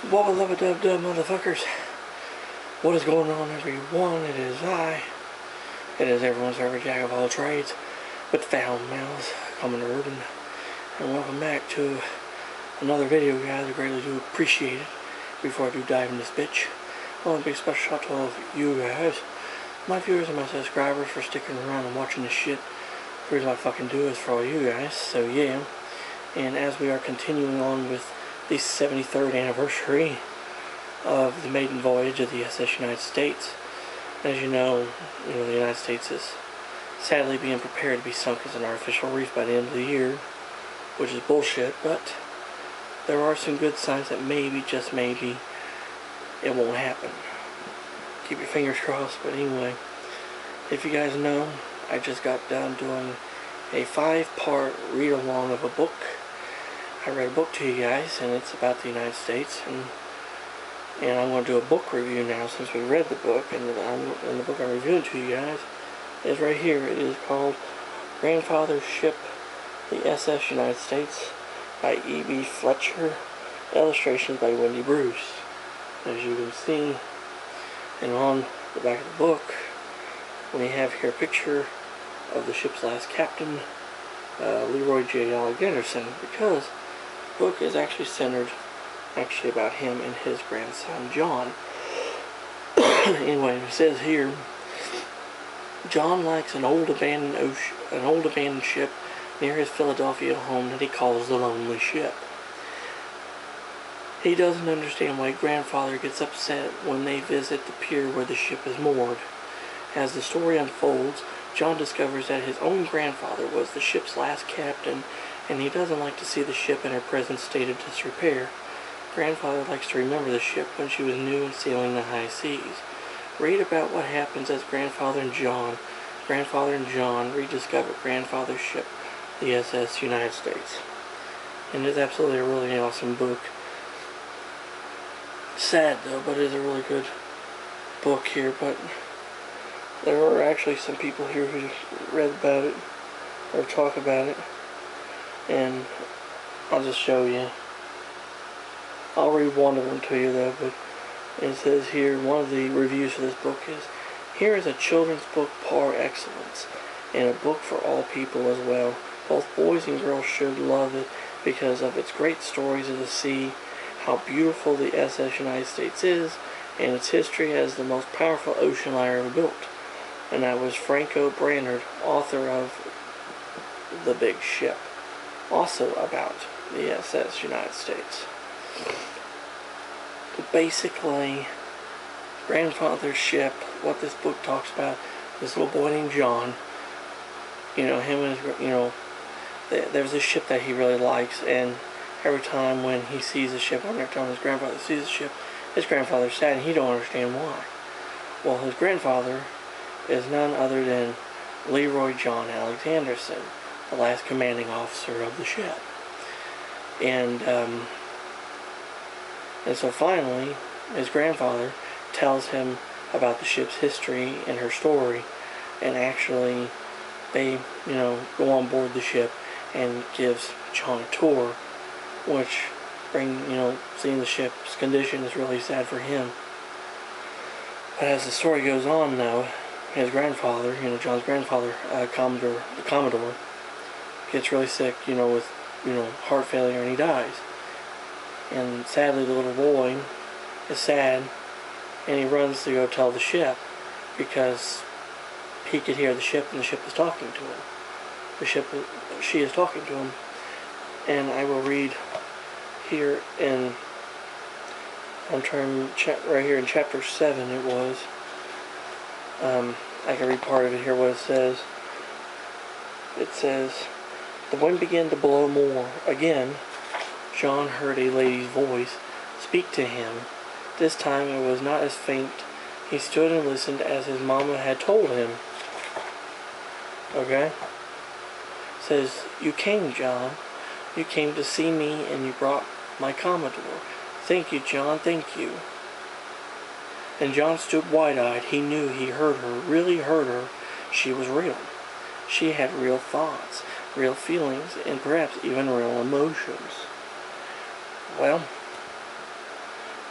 What was up, dub motherfuckers? What is going on, everyone? It is I. It is everyone's favorite jack of all trades, with foul mouths, Commodore L.J. And welcome back to another video, guys. I greatly do appreciate it. Before I do dive in this bitch, I want a big special shout out to all of you guys, my viewers and my subscribers, for sticking around and watching this shit. The reason I fucking do is for all you guys, so yeah. And as we are continuing on with the 73rd anniversary of the maiden voyage of the S.S. United States. As you know, the United States is sadly being prepared to be sunk as an artificial reef by the end of the year, which is bullshit, but there are some good signs that maybe, just maybe, it won't happen. Keep your fingers crossed. But anyway, if you guys know, I just got done doing a 5-part read-along of a book. I read a book to you guys, and it's about the United States, and I'm going to do a book review now since we read the book, and the book I'm reviewing to you guys is right here. It is called Grandfather, Ship The S.S. United States by E.B. Fletcher, illustrations by Wendy Bruce. As you can see, and on the back of the book, we have here a picture of the ship's last captain, Leroy J. Alexanderson, because the book is actually centered about him and his grandson John. Anyway, it says here, John likes an old abandoned ship near his Philadelphia home that he calls the Lonely Ship. He doesn't understand why Grandfather gets upset when they visit the pier where the ship is moored. As the story unfolds, John discovers that his own grandfather was the ship's last captain, and he doesn't like to see the ship in her present state of disrepair. Grandfather likes to remember the ship when she was new and sailing the high seas. Read about what happens as Grandfather and Jon rediscover Grandfather's ship, the S.S. United States. And it's absolutely a really awesome book. Sad though, but it is a really good book here. But there are actually some people here who read about it or talk about it, and I'll just show you. I'll read one of them to you though, but it says here, one of the reviews for this book is, here is a children's book par excellence, and a book for all people as well. Both boys and girls should love it because of its great stories of the sea, how beautiful the S.S. United States is, and its history as the most powerful ocean liner ever built. And that was Franco Brannard, author of The Big Ship, also about the S.S. United States. But basically, Grandfather's ship, what this book talks about, this little boy named John, him and his, there's a ship that he really likes, and every time when he sees the ship, when every time his grandfather sees the ship, his grandfather's sad, and he don't understand why. Well, his grandfather is none other than Leroy John Alexanderson, the last commanding officer of the ship. And so finally, his grandfather tells him about the ship's history and her story, and actually they, go on board the ship and gives John a tour, which seeing the ship's condition is really sad for him. But as the story goes on though, his grandfather, John's grandfather, Commodore, gets really sick, with, heart failure, and he dies. And sadly, the little boy is sad, and he runs to go tell the ship, because he could hear the ship, and the ship is talking to him. She is talking to him. And I will read here in, right here in chapter 7 it was, I can read part of it here, what it says. It says, the wind began to blow more. Again, John heard a lady's voice speak to him. This time it was not as faint. He stood and listened as his mama had told him. Okay? It says, you came, John. You came to see me, and you brought my Commodore. Thank you, John, thank you. And John stood wide-eyed. He knew he heard her, really heard her. She was real. She had real thoughts, real feelings, and perhaps even real emotions. Well,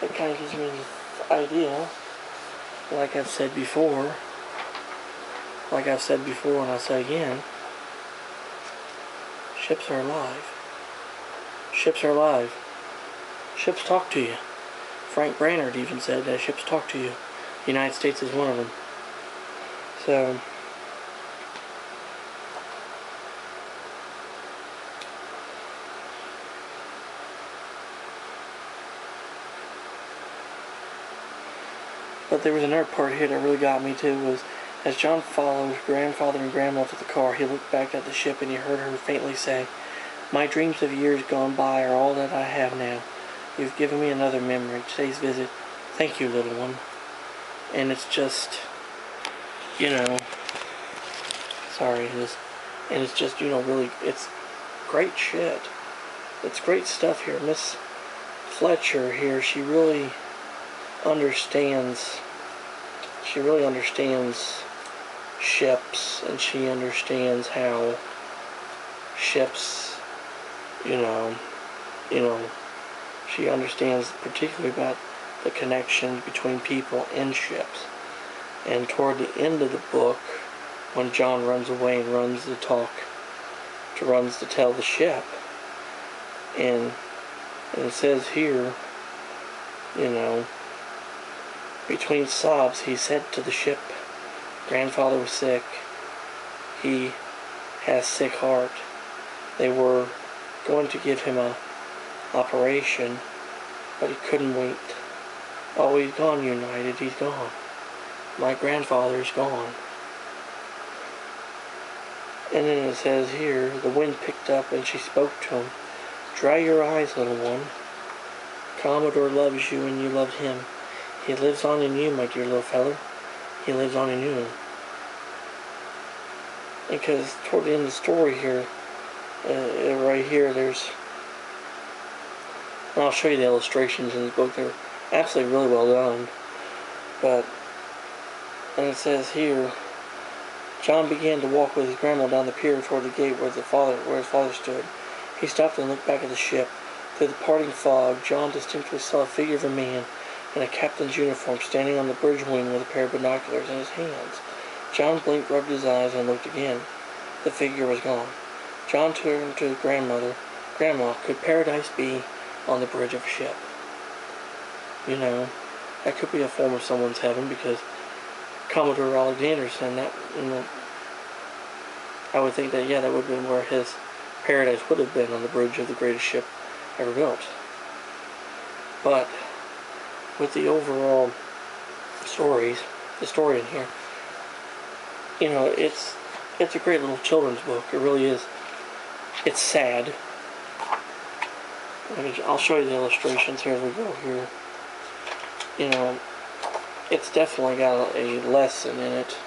it kind of gives me this idea, like I've said before, and I'll say again, ships are alive. Ships are alive. Ships talk to you. Frank Brannard even said that ships talk to you. The United States is one of them. So, but there was another part here that really got me too, was as John followed grandfather and grandma to the car, he looked back at the ship and he heard her faintly say, "My dreams of years gone by are all that I have now. You've given me another memory. Today's visit. Thank you, little one." And it's just, you know, sorry, and it's just, you know, really, it's great shit. It's great stuff here. Miss Fletcher here, she really understands ships, and she understands how ships, you know, she understands particularly about the connections between people and ships. And toward the end of the book, when John runs away and runs to tell the ship, and it says here, you know, between sobs, he said to the ship, "Grandfather was sick. He has sick heart. They were going to give him a operation, but he couldn't wait. Oh, he's gone, United. He's gone. My grandfather's gone." And then it says here, the wind picked up and she spoke to him. "Dry your eyes, little one. Commodore loves you and you love him. He lives on in you, my dear little feller. He lives on in you." Because toward the end of the story here, right here, there's, and I'll show you the illustrations in the book. They're absolutely really well done. And it says here, John began to walk with his grandma down the pier toward the gate where his father stood. He stopped and looked back at the ship. Through the parting fog, John distinctly saw a figure of a man in a captain's uniform standing on the bridge wing with a pair of binoculars in his hands. John blinked, rubbed his eyes, and looked again. The figure was gone. John turned to his grandmother. "Grandma, could paradise be on the bridge of a ship?" You know, that could be a form of someone's heaven, because Commodore Alexanderson, that, you know, I would think that, yeah, that would have been where his paradise would have been, on the bridge of the greatest ship ever built. But with the overall story in here, you know, it's a great little children's book. It really is. It's sad. I'll show you the illustrations here as we go here. You know, it's definitely got a lesson in it.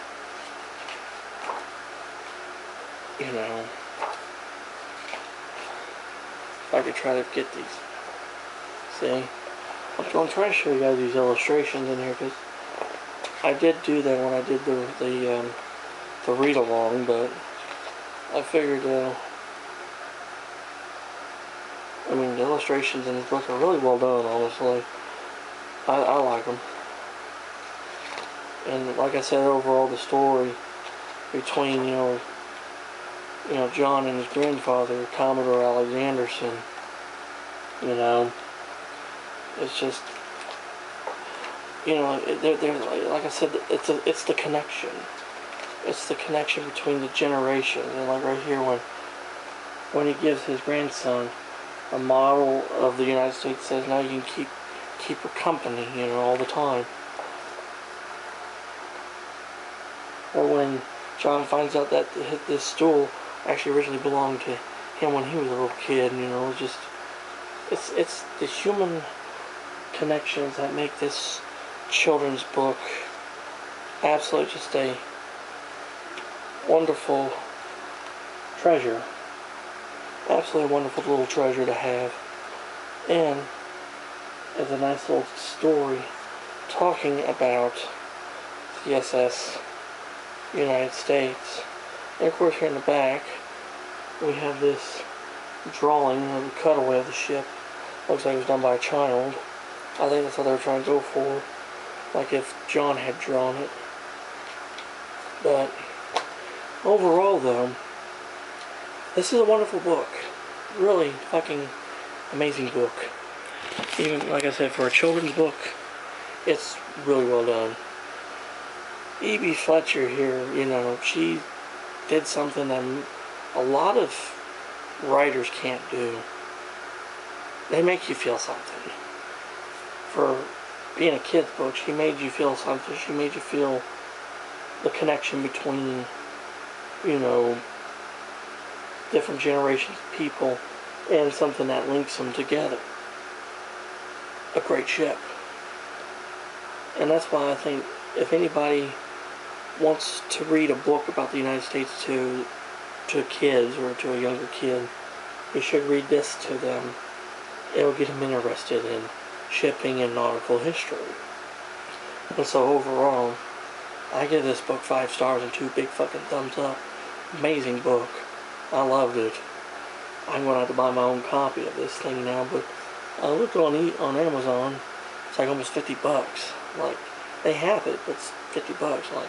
You know, if I could try to get these. See? I'm going to try to show you guys these illustrations in here, because I did do that when I did the read-along, but I figured, I mean, the illustrations in this book are really well done, honestly. I like them. And like I said, overall, the story between, you know, John and his grandfather, Commodore Alexanderson, you know, it's just, you know, they're like I said, it's the connection. It's the connection between the generations. And like right here, when he gives his grandson a model of the United States, says, "Now you can keep her company, you know, all the time." Or when John finds out that this stool actually originally belonged to him when he was a little kid, you know, it's the human connections that make this children's book absolutely just a wonderful treasure. Absolutely wonderful little treasure to have. And it's a nice little story talking about the SS United States. And of course, here in the back we have this drawing of a cutaway of the ship. Looks like it was done by a child. I think that's what they were trying to go for. Like if Jon had drawn it. But overall though, this is a wonderful book. Really fucking amazing book. Even, like I said, for a children's book, it's really well done. E.B. Fletcher here, you know, she did something that a lot of writers can't do. They make you feel something. For being a kid's book, she made you feel something. She made you feel the connection between, you know, different generations of people and something that links them together. A great ship. And that's why I think if anybody wants to read a book about the United States to kids or to a younger kid, you should read this to them. It'll get them interested in shipping and nautical history. And so overall, I give this book 5 stars and 2 big fucking thumbs up. Amazing book. I loved it. I'm going to have to buy my own copy of this thing now, but I looked on Amazon. It's like almost 50 bucks. Like, they have it, but it's 50 bucks. Like,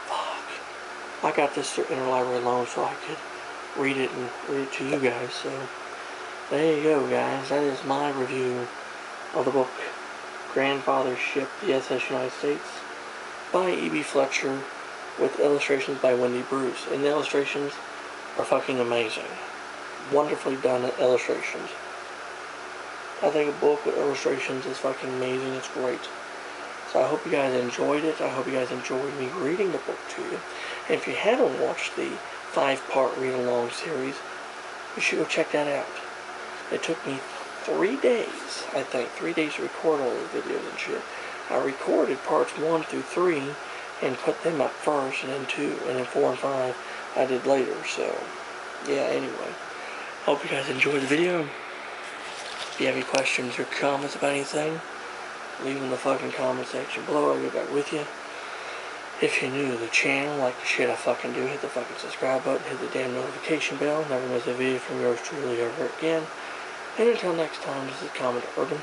fuck. I got this through interlibrary loan so I could read it and read it to you guys. So, there you go, guys. That is my review of the book Grandfather, Ship The S.S. United States by E.B. Fletcher with illustrations by Wendy Bruce. And the illustrations are fucking amazing. Wonderfully done illustrations. I think a book with illustrations is fucking amazing. It's great. So I hope you guys enjoyed it. I hope you guys enjoyed me reading the book to you. And if you haven't watched the 5-part read-along series, you should go check that out. It took me 3 days, I think, 3 days to record all the videos and shit. I recorded parts 1 through 3 and put them up first, and then 2, and then 4 and 5 I did later. So, yeah, anyway. Hope you guys enjoyed the video. If you have any questions or comments about anything, leave them in the fucking comment section below. I'll get back with you. If you're new to the channel, like the shit I fucking do, hit the fucking subscribe button, hit the damn notification bell. Never miss a video from yours truly ever again. And until next time, this is Commodore Urban.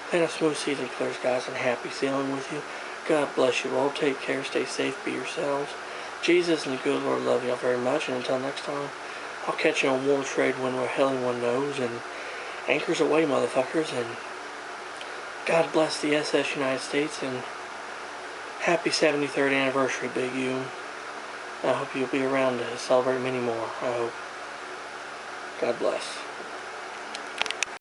Plan a smooth season, clear skies, and happy sailing with you. God bless you all. Take care. Stay safe. Be yourselves. Jesus and the good Lord love y'all very much. And until next time, I'll catch you on warm trade when we're hell in one knows. And anchors away, motherfuckers. And God bless the SS United States. And happy 73rd anniversary, Big U. I hope you'll be around to celebrate many more. I hope. God bless.